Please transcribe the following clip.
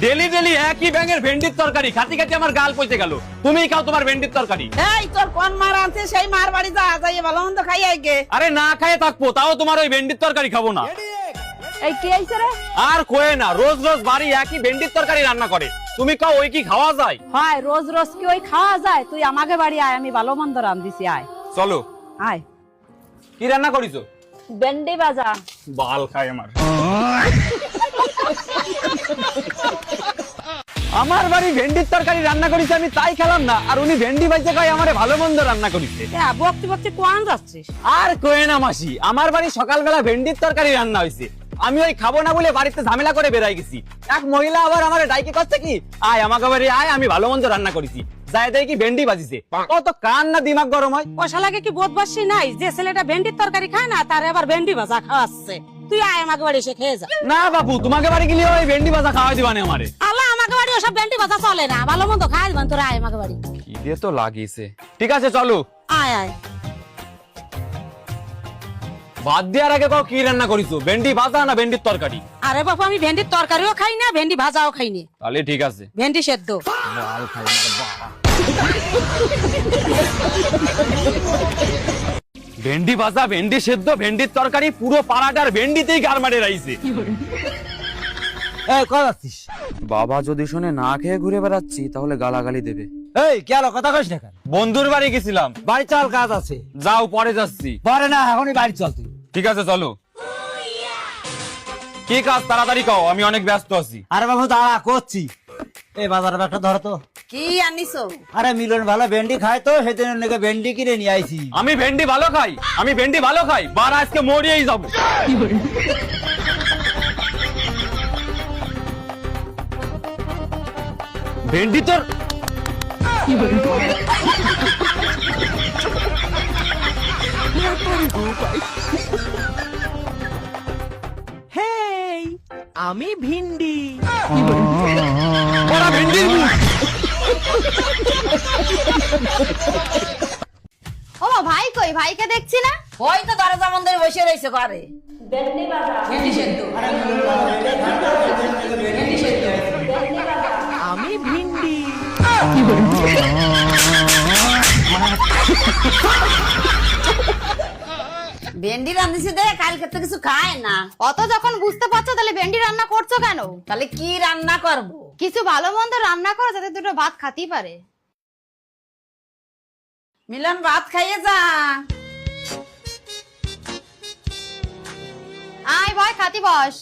Daily daily একই ব্যাঙের ভেন্ডির তরকারি খাতি খাতি আমার গাল পচে গেল। তুমি খাও তোমার ভেন্ডির তরকারি। এই তোর কোন মার আছে সেই মার বাড়ি যা যাইয়ে ভালো মন্দ খাই আইগে। আরে না খায়ে থাকবো তাও তোমার ওই ভেন্ডির তরকারি খাবো না। এই কি আইছে রে? আর কোয়ে না, রোজ রোজ বাড়ি একই ভেন্ডির তরকারি রান্না করে। তুমি খাও, ওই কি খাওয়া যায়? হয় রোজ রোজ কি ওই খাওয়া যায়? তুই আমাকে বাড়ি আয়, আমি ভালো মন্দ রান্ধিছি, আয় চলো। আয়। কি রান্না করিছো? ভেন্ডি ভাজা। বাল খায় আমার। আমার বাড়ি ভেন্ডির তরকারি রান্না করেছে, আমি তাই খেলাম না, আর উনি ভেন্ডি ভাইজে কয় আমারে ভালো মন্দ রান্না করেছে। বকতি বকতি কোয়ান যাচ্ছিস? আর কোয়ে না মাসি, আমার বাড়ি সকালবেলা ভেন্ডির তরকারি রান্না হয়েছে, আমি ওই খাবো না বলে বাড়িতে ঝামেলা করে বেরাই গেছি। এক মহিলা আবার আমার ডাইকে করছে কি, আয় আমাকে বাড়ি আয়, আমি ভালো মন্দ রান্না করেছি। যাই দেখি ভেন্ডি বাজিছে, কত কান না দিমাগ গরম হয়। পয়সা লাগে কি বোধবাসী নাই যে ছেলেটা ভেন্ডির তরকারি খায় না তার আবার ভেন্ডি ভাজা খাওয়াচ্ছে? তুই আয় আমাকে বাড়ি এসে খেয়ে যা। না বাবু, তোমাকে বাড়ি গেলে ওই ভেন্ডি ভাজা খাওয়াই দিবানে আমারে। আল্লাহ, আমাকে বাড়ি ওসব ভেন্ডি ভাজা চলে না, ভালো মন্দ খাই দিবান। তোরা আয় আমাকে বাড়ি। খিদে তো লাগিয়েছে। ঠিক আছে চলো। আয় আয়। ভাত দেওয়ার আগে কও কি রান্না করিছো, ভেন্ডি ভাজা না ভেন্ডির তরকারি? আরে বাবা, আমি ভেন্ডির তরকারিও খাই না, ভেন্ডি ভাজাও খাই না। তাহলে ঠিক আছে। ভেন্ডি সেদ্ধ। ভেন্ডি ভাজা, ভেন্ডি সেদ্ধ, ভেন্ডির তরকারি, পুরো পাড়াটার ভেন্ডিতেই গার মারে রাইছে। এই কই যাচ্ছিস? বাবা যদি শুনে না খেয়ে ঘুরে বেড়াচ্ছি তাহলে গালাগালি দেবে। এই কি হলো, কথা কইস না কেন? বন্ধুর বাড়ি গেছিলাম। বাড়ি চল, কাজ আছে। যাও, পরে যাচ্ছি। পরে না, এখনই বাড়ি চল তুই। ঠিক আছে চলো। কি কাজ তাড়াতাড়ি কও, আমি অনেক ব্যস্ত আছি। আরে বাবু দাঁড়া, করছি। এই বাজারে একটা ধরো তো। কি আনিছো? আরে মিলন ভালো ভেন্ডি খায় তো, সেদিন নাকি ভেন্ডি কিনে নিয়ে আইছি। আমি ভেন্ডি ভালো খাই, আমি ভেন্ডি ভালো খাই, বার আজকে মরিয়েই যাবো। ভেন্ডি তোর হেই, আমি ভিন্ডি। ওরা ভেন্ডির মুখ। ও ভাই কই? ভাইকে দেখছি না। ওই তো দরজা মন্দিরে বসে রয়েছে ঘরে। ভেন্ডি সেদ্ধ। আমি ভিন্ডি। ভেন্ডি রান্ধিছি দে, কালকে তো কিছু খায় না। অত যখন বুঝতে পারছো তাহলে ভেন্ডি রান্না করছো কেন? তাহলে কি রান্না করব? কিছু ভালো মন্দ রান্না করো যাতে দুটো ভাত খাতেই পারে। মিলন, ভাত খাইয়ে যা। আয় ভয়, খাতি বস।